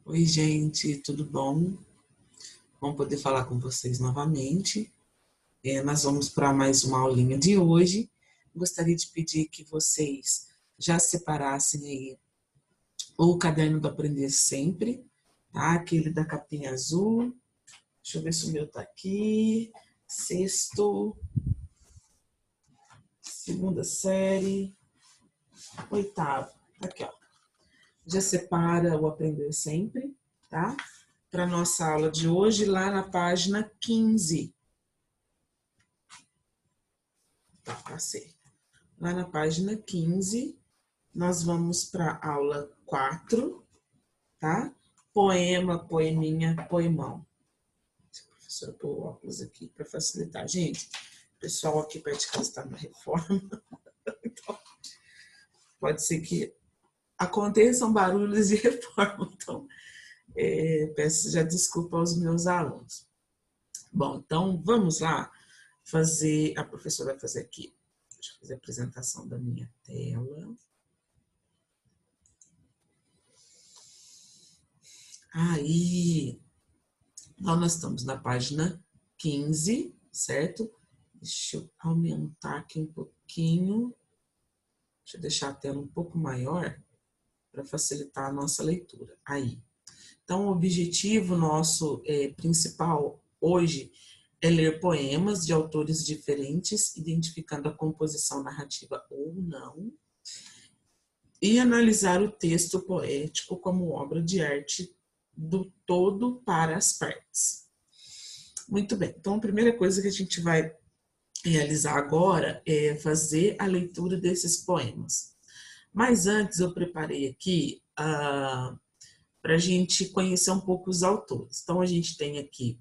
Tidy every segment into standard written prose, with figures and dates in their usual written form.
Oi, gente, tudo bom? Bom poder falar com vocês novamente. Nós vamos para mais uma aulinha de hoje. Gostaria de pedir que vocês já separassem aí o caderno do Aprender Sempre, tá? Aquele da capinha azul. Deixa eu ver se o meu tá aqui. Sexto, segunda série, oitavo. Tá aqui, ó. Já separa o Aprender Sempre, tá? Para nossa aula de hoje, lá na página 15. Tá, passei. Lá na página 15, nós vamos para a aula 4, tá? Poema, poeminha, poemão. Se a professora pôr o óculos aqui para facilitar. Gente, o pessoal aqui perto de casa está na reforma, então pode ser que aconteçam barulhos de reforma, então peço já desculpa aos meus alunos. Bom, então vamos lá fazer, a professora vai fazer aqui, deixa eu fazer a apresentação da minha tela. Aí, então nós estamos na página 15, certo? Deixa eu aumentar aqui um pouquinho. Deixa eu deixar a tela um pouco maior para facilitar a nossa leitura. Aí. Então, o objetivo nosso principal hoje é ler poemas de autores diferentes, identificando a composição narrativa ou não, e analisar o texto poético como obra de arte do todo para as partes. Muito bem, então a primeira coisa que a gente vai realizar agora é fazer a leitura desses poemas. Mas antes eu preparei aqui para a gente conhecer um pouco os autores. Então a gente tem aqui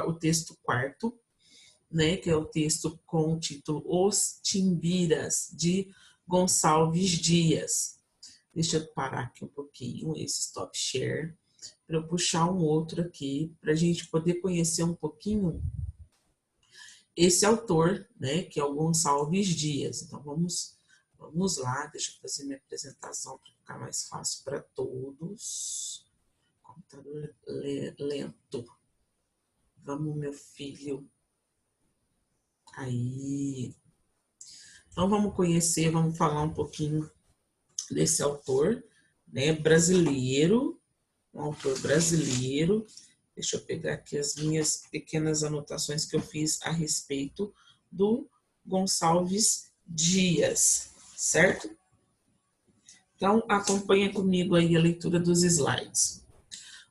o texto quarto, né, que é o texto com o título Os Timbiras, de Gonçalves Dias. Deixa eu parar aqui um pouquinho esse stop share, para eu puxar um outro aqui, para a gente poder conhecer um pouquinho esse autor, né, que é o Gonçalves Dias. Então, vamos lá, deixa eu fazer minha apresentação para ficar mais fácil para todos. Computador lento. Vamos, meu filho. Aí. Então, vamos conhecer, vamos falar um pouquinho desse autor, né, brasileiro, um autor brasileiro. Deixa eu pegar aqui as minhas pequenas anotações que eu fiz a respeito do Gonçalves Dias, certo? Então, acompanha comigo aí a leitura dos slides.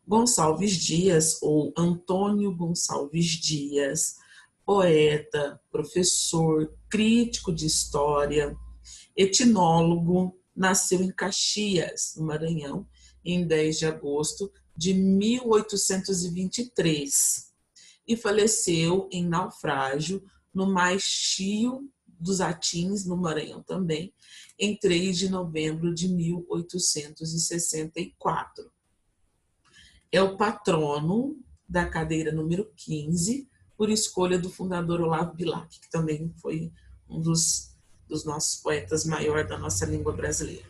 Gonçalves Dias, ou Antônio Gonçalves Dias, poeta, professor, crítico de história, etnólogo, nasceu em Caxias, no Maranhão, em 10 de agosto de 1823 e faleceu em naufrágio no Maixio dos Atins, no Maranhão também, em 3 de novembro de 1864. É o patrono da cadeira número 15, por escolha do fundador Olavo Bilac, que também foi um dos nossos poetas maior da nossa língua brasileira.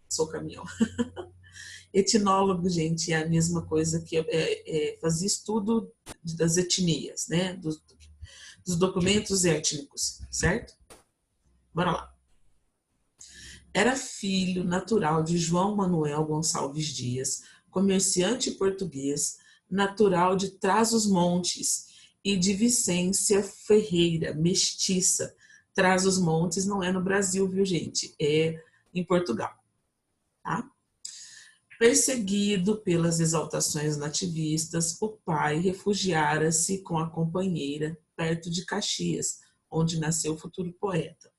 Sou caminhão. Etnólogo, gente, é a mesma coisa que fazia estudo das etnias, né? Dos documentos étnicos, certo? Bora lá. Era filho natural de João Manuel Gonçalves Dias, comerciante português, natural de Trás-os-Montes, e de Vicência Ferreira, mestiça. Trás-os-Montes não é no Brasil, viu, gente? É em Portugal, tá? Perseguido pelas exaltações nativistas, o pai refugiara-se com a companheira perto de Caxias, onde nasceu o futuro poeta.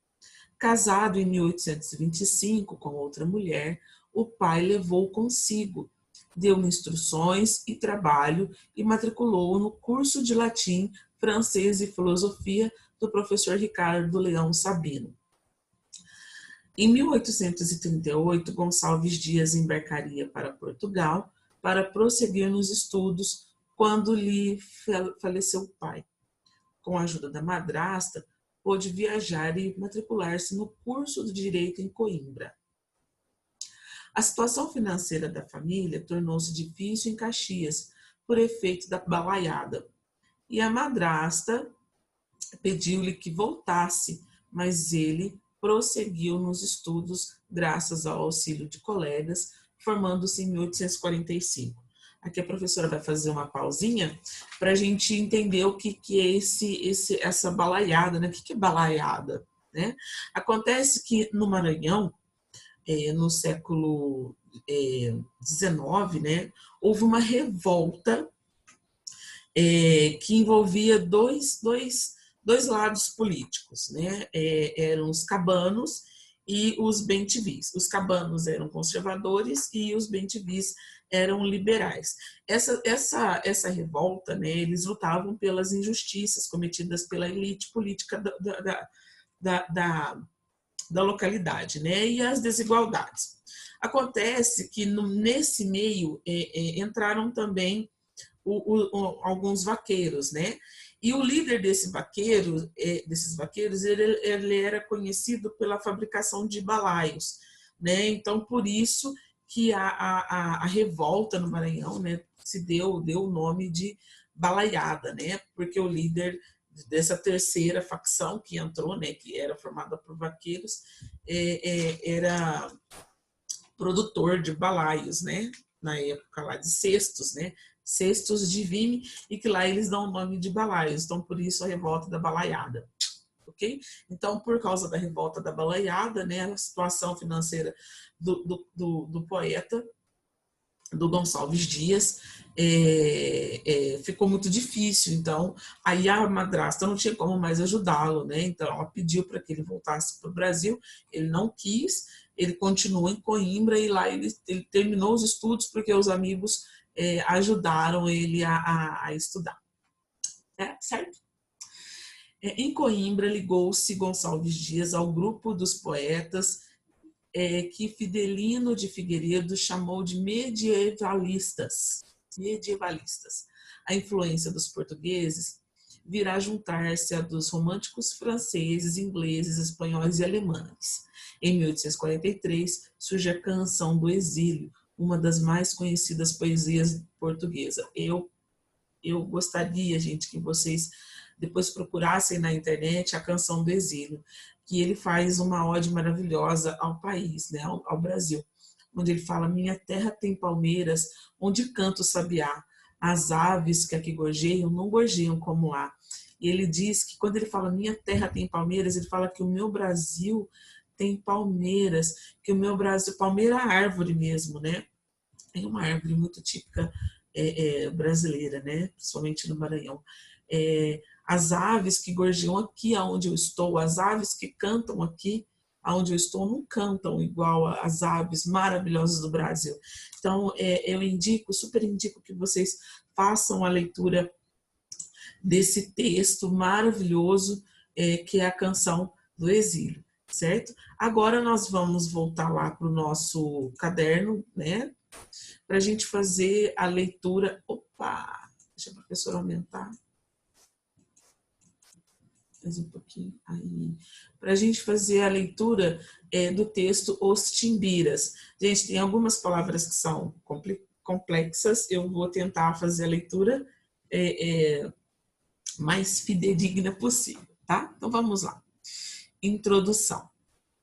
Casado em 1825 com outra mulher, o pai levou consigo, deu-lhe instruções e trabalho e matriculou-o no curso de latim, francês e filosofia do professor Ricardo Leão Sabino. Em 1838, Gonçalves Dias embarcaria para Portugal para prosseguir nos estudos quando lhe faleceu o pai. Com a ajuda da madrasta, pôde viajar e matricular-se no curso de Direito em Coimbra. A situação financeira da família tornou-se difícil em Caxias, por efeito da balaiada. E a madrasta pediu-lhe que voltasse, mas ele prosseguiu nos estudos graças ao auxílio de colegas, formando-se em 1845. Aqui a professora vai fazer uma pausinha para a gente entender o que é essa balaiada, né? O que é balaiada, né? Acontece que no Maranhão, no século XIX, né, houve uma revolta que envolvia dois lados políticos, né? Eram os cabanos e os bem-te-vis. Os cabanos eram conservadores e os bem-te-vis eram liberais. Essa revolta, né, eles lutavam pelas injustiças cometidas pela elite política da localidade, né, e as desigualdades. Acontece que nesse meio entraram também alguns vaqueiros, né? E o líder desses vaqueiros, ele era conhecido pela fabricação de balaios, né? Então, por isso que a revolta no Maranhão, né, deu o nome de balaiada, né? Porque o líder dessa terceira facção que entrou, né, que era formada por vaqueiros, era produtor de balaios, né? Na época lá de cestos, né? Cestos de vime, e que lá eles dão o nome de balaios. Então, por isso a revolta da balaiada. Ok? Então, por causa da revolta da balaiada, né, a situação financeira do poeta, do Gonçalves Dias, ficou muito difícil. Então, aí a madrasta não tinha como mais ajudá-lo, né? Então, ela pediu para que ele voltasse para o Brasil, ele não quis, ele continuou em Coimbra e lá ele terminou os estudos porque os amigos ajudaram ele a estudar. Certo? Em Coimbra, ligou-se Gonçalves Dias ao grupo dos poetas que Fidelino de Figueiredo chamou de medievalistas. A influência dos portugueses virá juntar-se à dos românticos franceses, ingleses, espanhóis e alemães. Em 1843, surge a Canção do Exílio, uma das mais conhecidas poesias portuguesas. Eu gostaria, gente, que vocês depois procurassem na internet a Canção do Exílio, que ele faz uma ode maravilhosa ao país, né, ao Brasil, onde ele fala: minha terra tem palmeiras, onde canta o sabiá, as aves que aqui gorjeiam não gorjeiam como lá. E ele diz que quando ele fala minha terra tem palmeiras, ele fala que o meu Brasil tem palmeiras, que o meu Brasil, palmeira é árvore mesmo, né? É uma árvore muito típica brasileira, né? Principalmente no Maranhão. As aves que gorjeiam aqui onde eu estou, as aves que cantam aqui onde eu estou, não cantam igual as aves maravilhosas do Brasil. Então, eu super indico que vocês façam a leitura desse texto maravilhoso que é a Canção do Exílio, certo? Agora nós vamos voltar lá para o nosso caderno, né? Para a gente fazer a leitura. Opa! Deixa a professora aumentar. Mais um pouquinho. Aí. Para a gente fazer a leitura do texto Os Timbiras. Gente, tem algumas palavras que são complexas. Eu vou tentar fazer a leitura mais fidedigna possível, tá? Então vamos lá. Introdução.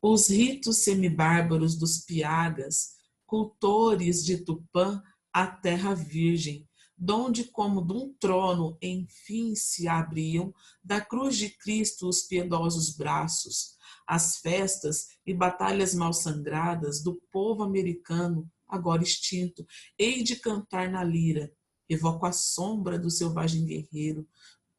Os ritos semibárbaros dos piagas, cultores de Tupã, a terra virgem, donde como de um trono enfim se abriam da cruz de Cristo os piedosos braços, as festas e batalhas mal sangradas do povo americano agora extinto, hei de cantar na lira, evoco a sombra do selvagem guerreiro,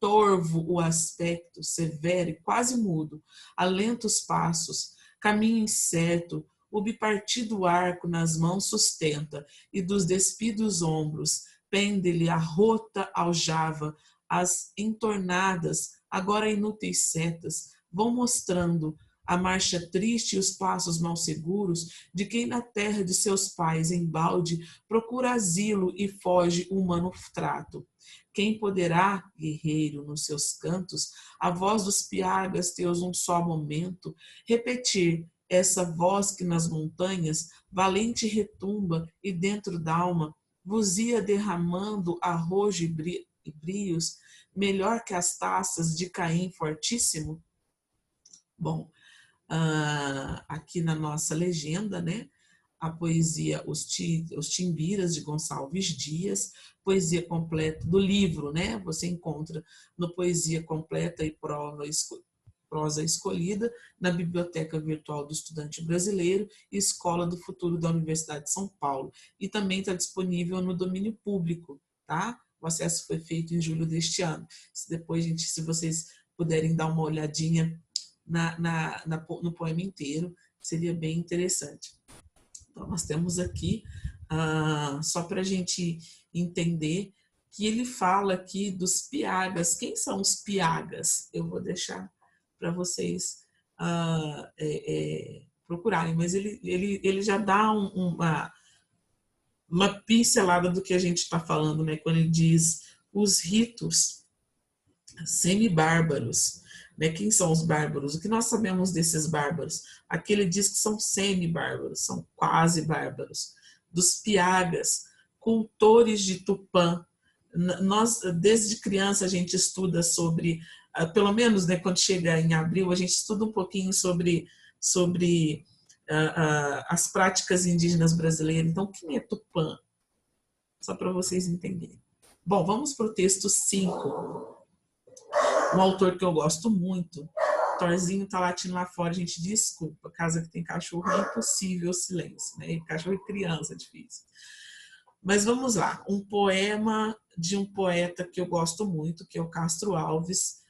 torvo o aspecto, severo e quase mudo, alenta os passos, caminho incerto, o bipartido arco nas mãos sustenta, e dos despidos ombros pende-lhe a rota aljava, as entornadas, agora inúteis setas, vão mostrando a marcha triste e os passos mal seguros de quem na terra de seus pais, embalde, procura asilo e foge o humano trato. Quem poderá, guerreiro, nos seus cantos, a voz dos piagas teus um só momento, repetir, essa voz que nas montanhas valente retumba e dentro d'alma vos ia derramando arrojo e brios, melhor que as taças de Caim fortíssimo? Bom, aqui na nossa legenda, né? A poesia Os Timbiras, de Gonçalves Dias, poesia completa do livro, né? Você encontra no Poesia Completa e Prosa Escolhida, na Biblioteca Virtual do Estudante Brasileiro e Escola do Futuro da Universidade de São Paulo. E também está disponível no domínio público, tá? O acesso foi feito em julho deste ano. Depois, gente, se vocês puderem dar uma olhadinha no poema inteiro, seria bem interessante. Então, nós temos aqui, só para a gente entender, que ele fala aqui dos piagas. Quem são os piagas? Eu vou deixar para vocês procurarem, mas ele já dá uma pincelada do que a gente está falando, né? Quando ele diz os ritos semi-bárbaros. Né? Quem são os bárbaros? O que nós sabemos desses bárbaros? Aqui ele diz que são semi-bárbaros, são quase bárbaros. Dos piagas, cultores de Tupã. Nós, desde criança, a gente estuda sobre, pelo menos, né, quando chega em abril, a gente estuda um pouquinho sobre as práticas indígenas brasileiras. Então, quem é Tupã? Só para vocês entenderem. Bom, vamos para o texto 5. Um autor que eu gosto muito. Thorzinho tá latindo lá fora, gente, desculpa. Casa que tem cachorro é impossível o silêncio, né? Cachorro e criança é difícil. Mas vamos lá. Um poema de um poeta que eu gosto muito, que é o Castro Alves,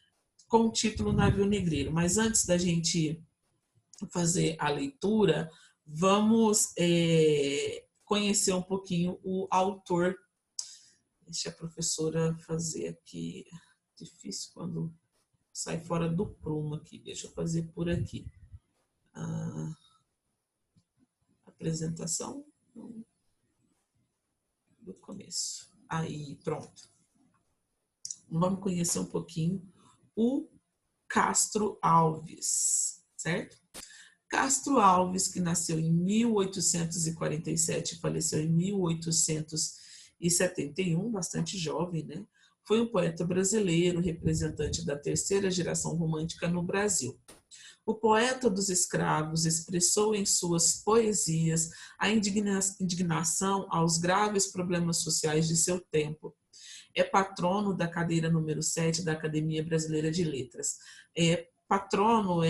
com o título Navio Negreiro. Mas antes da gente fazer a leitura, vamos conhecer um pouquinho o autor. Deixa a professora fazer aqui. Difícil quando sai fora do prumo aqui. Deixa eu fazer por aqui. Apresentação do começo. Aí, pronto. Vamos conhecer um pouquinho o Castro Alves, certo? Castro Alves, que nasceu em 1847 e faleceu em 1871, bastante jovem, né? Foi um poeta brasileiro, representante da terceira geração romântica no Brasil. O poeta dos escravos expressou em suas poesias a indignação aos graves problemas sociais de seu tempo. É patrono da cadeira número 7 da Academia Brasileira de Letras. Patrono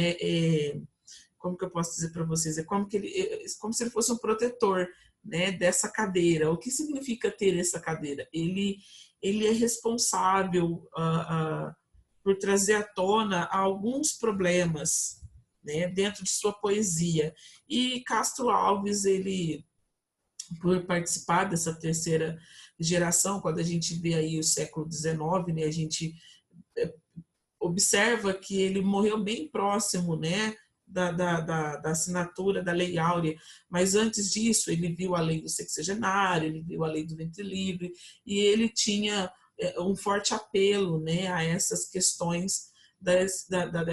como que eu posso dizer para vocês? É como se ele fosse um protetor, né, dessa cadeira. O que significa ter essa cadeira? Ele é responsável por trazer à tona alguns problemas, né, dentro de sua poesia. E Castro Alves, ele, por participar dessa terceira geração, quando a gente vê aí o século XIX, né, a gente observa que ele morreu bem próximo, né, da assinatura da Lei Áurea, mas antes disso ele viu a lei do sexagenário, ele viu a lei do ventre livre, e ele tinha um forte apelo, né, a essas questões da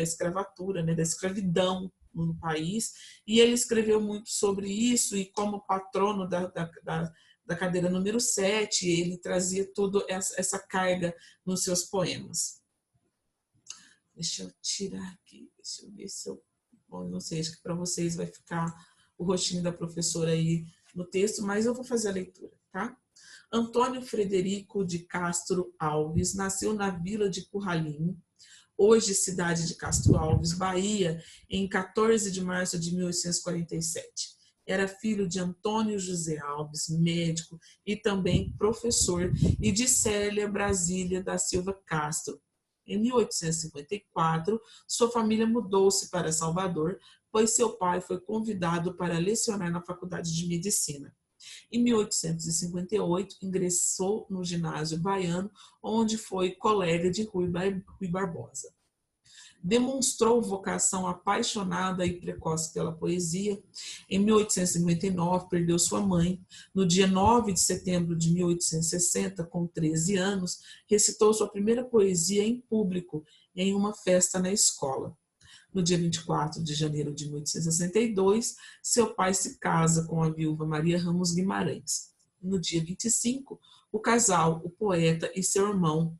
escravatura, né, da escravidão no país, e ele escreveu muito sobre isso, e como patrono da cadeira número 7, ele trazia toda essa carga nos seus poemas. Deixa eu tirar aqui, deixa eu ver se eu... Bom, não sei, acho que para vocês vai ficar o rostinho da professora aí no texto, mas eu vou fazer a leitura, tá? Antônio Frederico de Castro Alves nasceu na vila de Curralinho, hoje cidade de Castro Alves, Bahia, em 14 de março de 1847. Era filho de Antônio José Alves, médico e também professor, e de Célia Brasília da Silva Castro. Em 1854, sua família mudou-se para Salvador, pois seu pai foi convidado para lecionar na Faculdade de Medicina. Em 1858, ingressou no ginásio baiano, onde foi colega de Rui Barbosa. Demonstrou vocação apaixonada e precoce pela poesia. Em 1859, perdeu sua mãe. No dia 9 de setembro de 1860, com 13 anos, recitou sua primeira poesia em público, em uma festa na escola. No dia 24 de janeiro de 1862, seu pai se casa com a viúva Maria Ramos Guimarães. No dia 25, o casal, o poeta e seu irmão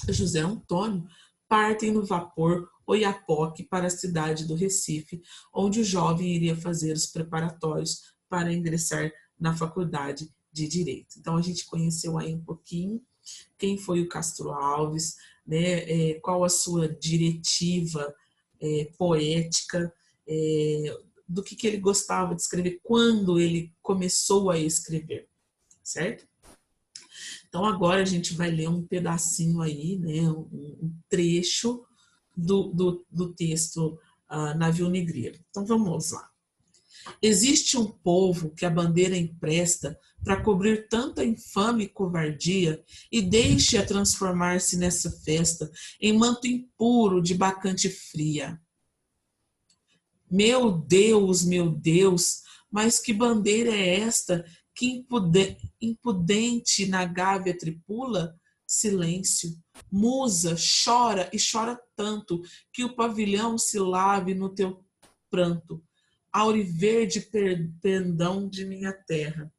José Antônio, partem no vapor Oiapoque para a cidade do Recife, onde o jovem iria fazer os preparatórios para ingressar na faculdade de Direito. Então, a gente conheceu aí um pouquinho quem foi o Castro Alves, né, qual a sua diretiva poética, do que ele gostava de escrever, quando ele começou a escrever, certo? Então, agora a gente vai ler um pedacinho aí, né, um trecho do texto Navio Negreiro. Então, vamos lá. Existe um povo que a bandeira empresta para cobrir tanta infame covardia e deixe-a transformar-se nessa festa em manto impuro de bacante fria. Meu Deus, mas que bandeira é esta que impudente na gávea tripula? Silêncio. Musa, chora e chora tanto que o pavilhão se lave no teu pranto. Auriverde pendão de minha terra.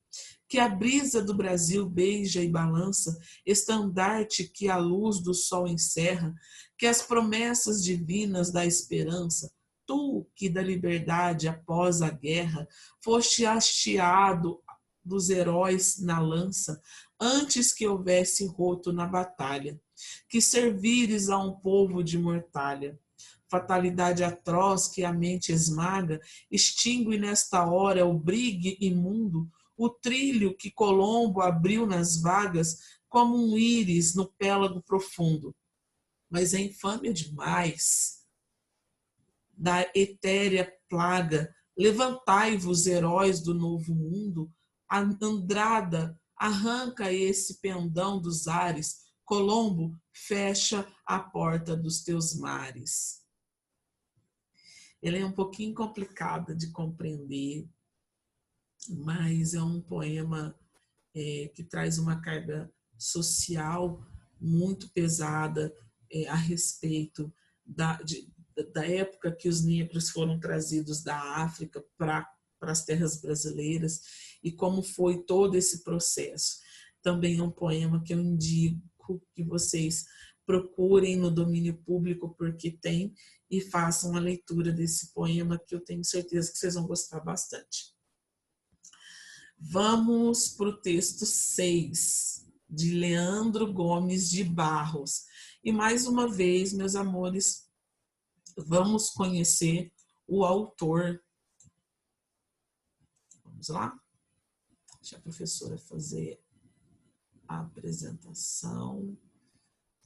Que a brisa do Brasil beija e balança, estandarte que a luz do sol encerra, que as promessas divinas da esperança, tu que da liberdade após a guerra foste hasteado dos heróis na lança, antes que houvesse roto na batalha, que servires a um povo de mortalha. Fatalidade atroz que a mente esmaga, extingue nesta hora o brigue imundo, o trilho que Colombo abriu nas vagas, como um íris no pélago profundo. Mas é infâmia demais da etérea plaga. Levantai-vos, heróis do novo mundo, a Andrada arranca esse pendão dos ares, Colombo fecha a porta dos teus mares. Ele é um pouquinho complicado de compreender, mas é um poema que traz uma carga social muito pesada a respeito da época que os negros foram trazidos da África para as terras brasileiras e como foi todo esse processo. Também é um poema que eu indico que vocês procurem no domínio público, porque tem, e façam a leitura desse poema, que eu tenho certeza que vocês vão gostar bastante. Vamos para o texto 6, de Leandro Gomes de Barros. E mais uma vez, meus amores, vamos conhecer o autor. Vamos lá? Deixa a professora fazer a apresentação.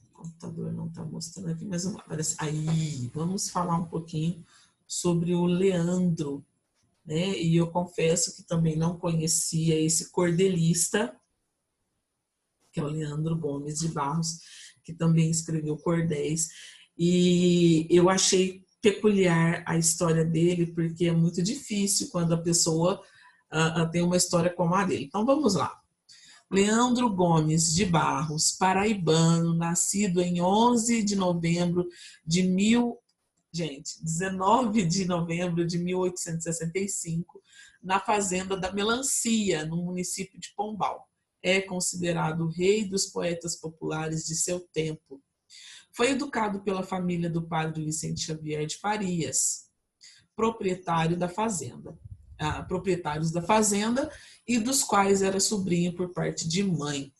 O computador não está mostrando aqui, mas vamos lá. Aí, vamos falar um pouquinho sobre o Leandro, né? E eu confesso que também não conhecia esse cordelista, que é o Leandro Gomes de Barros, que também escreveu cordéis. E eu achei peculiar a história dele, porque é muito difícil quando a pessoa tem uma história como a dele. Então, vamos lá. Leandro Gomes de Barros, paraibano, nascido em 11 de novembro de 19 de novembro de 1865, na fazenda da Melancia, no município de Pombal. É considerado o rei dos poetas populares de seu tempo. Foi educado pela família do padre Vicente Xavier de Farias, proprietários da fazenda, e dos quais era sobrinho por parte de mãe.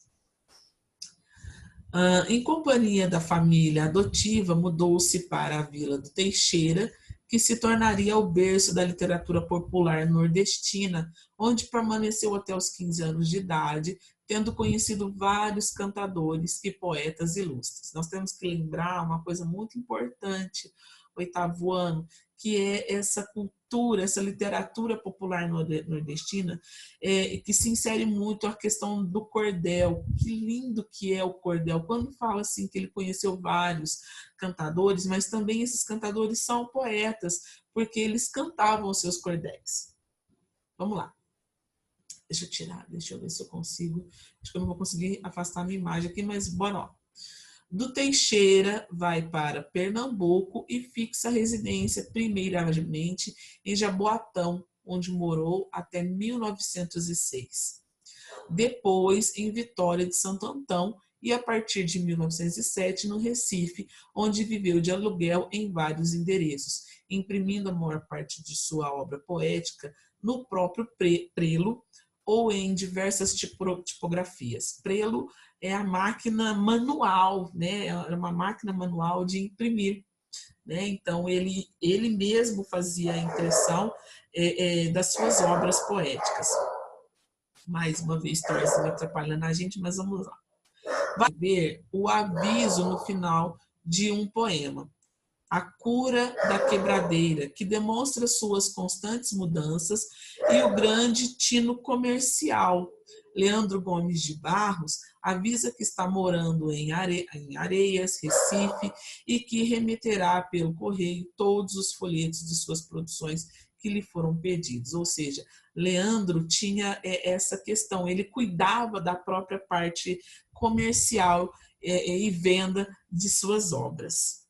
Em companhia da família adotiva, mudou-se para a Vila do Teixeira, que se tornaria o berço da literatura popular nordestina, onde permaneceu até os 15 anos de idade, tendo conhecido vários cantadores e poetas ilustres. Nós temos que lembrar uma coisa muito importante, oitavo ano, que é essa cultura, essa literatura popular nordestina, que se insere muito a questão do cordel. Que lindo que é o cordel. Quando fala assim que ele conheceu vários cantadores, mas também esses cantadores são poetas, porque eles cantavam os seus cordéis. Vamos lá. Deixa eu ver se eu consigo. Acho que eu não vou conseguir afastar a minha imagem aqui, mas bora lá. Do Teixeira vai para Pernambuco e fixa residência primeiramente em Jaboatão, onde morou até 1906. Depois em Vitória de Santo Antão e a partir de 1907 no Recife, onde viveu de aluguel em vários endereços, imprimindo a maior parte de sua obra poética no próprio prelo ou em diversas tipografias. Prelo é a máquina manual, né? É uma máquina manual de imprimir, né? Então ele mesmo fazia a impressão das suas obras poéticas. Mais uma vez, Torres atrapalhando a gente, mas vamos lá. Vai ver o aviso no final de um poema. A cura da quebradeira, que demonstra suas constantes mudanças, e o grande tino comercial. Leandro Gomes de Barros avisa que está morando em Areias, Recife, e que remeterá pelo correio todos os folhetos de suas produções que lhe foram pedidos. Ou seja, Leandro tinha essa questão, ele cuidava da própria parte comercial e venda de suas obras.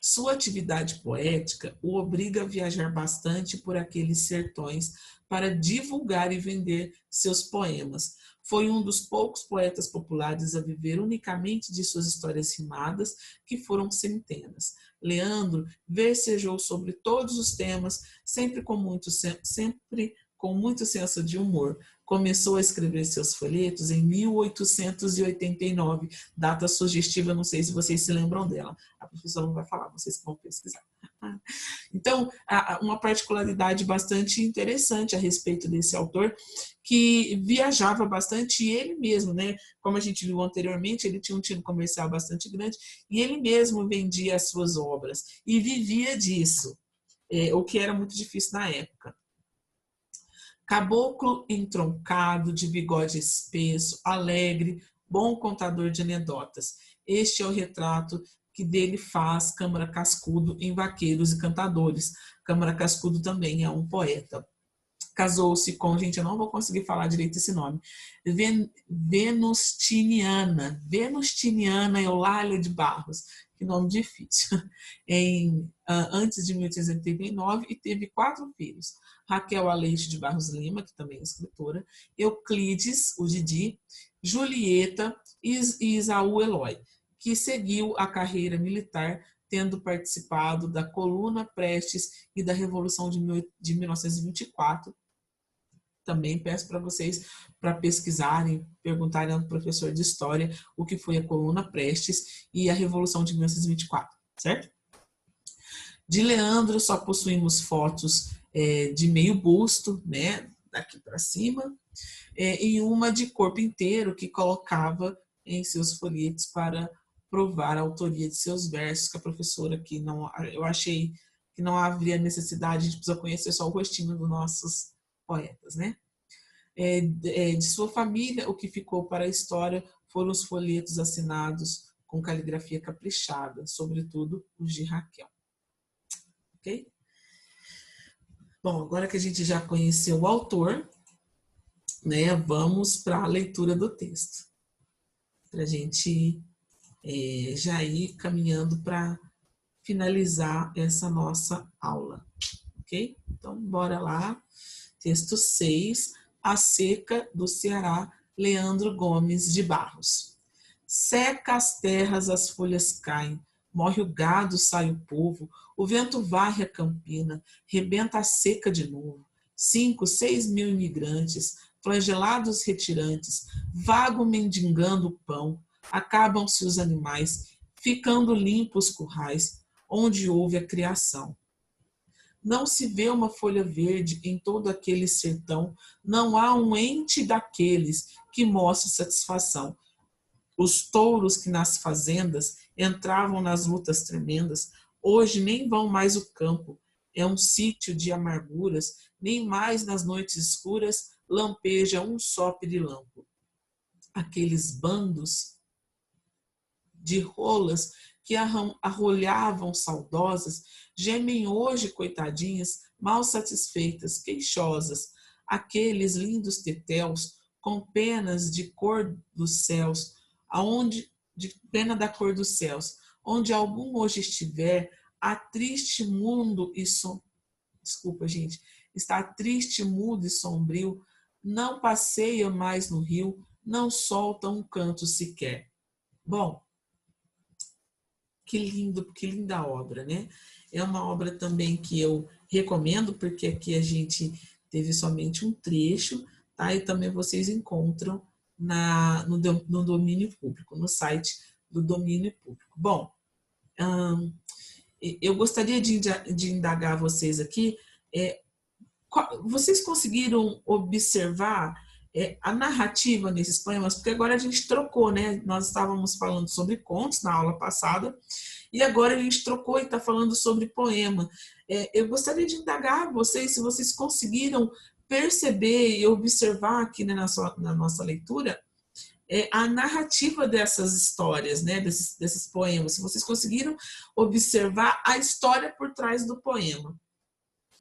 Sua atividade poética o obriga a viajar bastante por aqueles sertões para divulgar e vender seus poemas. Foi um dos poucos poetas populares a viver unicamente de suas histórias rimadas, que foram centenas. Leandro versejou sobre todos os temas, sempre com muito senso de humor. Começou a escrever seus folhetos em 1889, data sugestiva, não sei se vocês se lembram dela. A professora não vai falar, vocês vão pesquisar. Então, uma particularidade bastante interessante a respeito desse autor, que viajava bastante, e ele mesmo, né, como a gente viu anteriormente, ele tinha um tino comercial bastante grande, e ele mesmo vendia as suas obras, e vivia disso, o que era muito difícil na época. Caboclo entroncado, de bigode espesso, alegre, bom contador de anedotas. Este é o retrato que dele faz Câmara Cascudo em Vaqueiros e Cantadores. Câmara Cascudo também é um poeta. Casou-se com, gente, eu não vou conseguir falar direito esse nome, Venustiniana Eulália de Barros, que nome difícil, antes de 1889, e teve 4 filhos. Raquel Aleixo de Barros Lima, que também é escritora, Euclides, o Didi, Julieta e Isaú Eloy, que seguiu a carreira militar, tendo participado da Coluna Prestes e da Revolução de 1924. Também peço para vocês para pesquisarem, perguntarem ao professor de História o que foi a Coluna Prestes e a Revolução de 1924, certo? De Leandro só possuímos fotos de meio busto, né, daqui para cima, e uma de corpo inteiro que colocava em seus folhetos para provar a autoria de seus versos, que a professora aqui não, eu achei que não haveria necessidade, a gente precisa conhecer só o rostinho dos nossos poetas, né? De sua família, o que ficou para a história foram os folhetos assinados com caligrafia caprichada, sobretudo os de Raquel. Ok? Bom, agora que a gente já conheceu o autor, né, vamos para a leitura do texto, para a gente já ir caminhando para finalizar essa nossa aula, ok? Então, bora lá. Texto 6, A Seca do Ceará, Leandro Gomes de Barros. Seca as terras, as folhas caem, morre o gado, sai o povo, o vento varre a campina, rebenta a seca de novo. 5, 6 mil imigrantes, flagelados retirantes, vagam mendigando o pão, acabam-se os animais, ficando limpos os currais, onde houve a criação. Não se vê uma folha verde em todo aquele sertão, não há um ente daqueles que mostre satisfação. Os touros que nas fazendas entravam nas lutas tremendas, hoje nem vão mais o campo, é um sítio de amarguras, nem mais nas noites escuras lampeja um só pirilampo. Aqueles bandos de rolas que arrolhavam saudosas, gemem hoje, coitadinhas, mal satisfeitas, queixosas. Aqueles lindos tetéus, com penas de cor dos céus, aonde de pena da cor dos céus, onde algum hoje estiver, a triste mundo e desculpa, gente, está triste, mudo e sombrio, não passeia mais no rio, não solta um canto sequer. Bom, que lindo, que linda obra, né? É uma obra também que eu recomendo, porque aqui a gente teve somente um trecho, tá? E também vocês encontram no domínio público, no site do domínio público. Bom, eu gostaria de indagar vocês aqui, vocês conseguiram observar a narrativa nesses poemas? Porque agora a gente trocou, né? Nós estávamos falando sobre contos na aula passada, e agora a gente trocou e está falando sobre poema. Eu gostaria de indagar vocês se vocês conseguiram perceber e observar aqui, né, na nossa leitura a narrativa dessas histórias, né, desses poemas, se vocês conseguiram observar a história por trás do poema.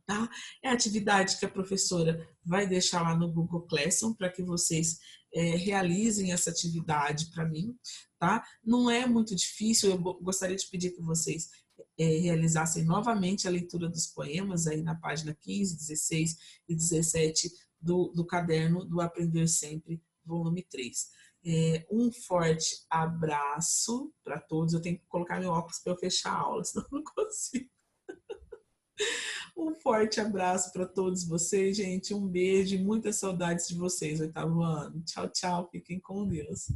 Tá? É a atividade que a professora vai deixar lá no Google Classroom para que vocês realizem essa atividade para mim. Tá? Não é muito difícil, eu gostaria de pedir que vocês realizassem novamente a leitura dos poemas aí na página 15, 16 e 17 do caderno do Aprender Sempre, volume 3. Um forte abraço para todos. Eu tenho que colocar meu óculos para eu fechar a aula, senão eu não consigo. Um forte abraço para todos vocês, gente. Um beijo e muitas saudades de vocês, oitavo ano. Tchau, tchau. Fiquem com Deus.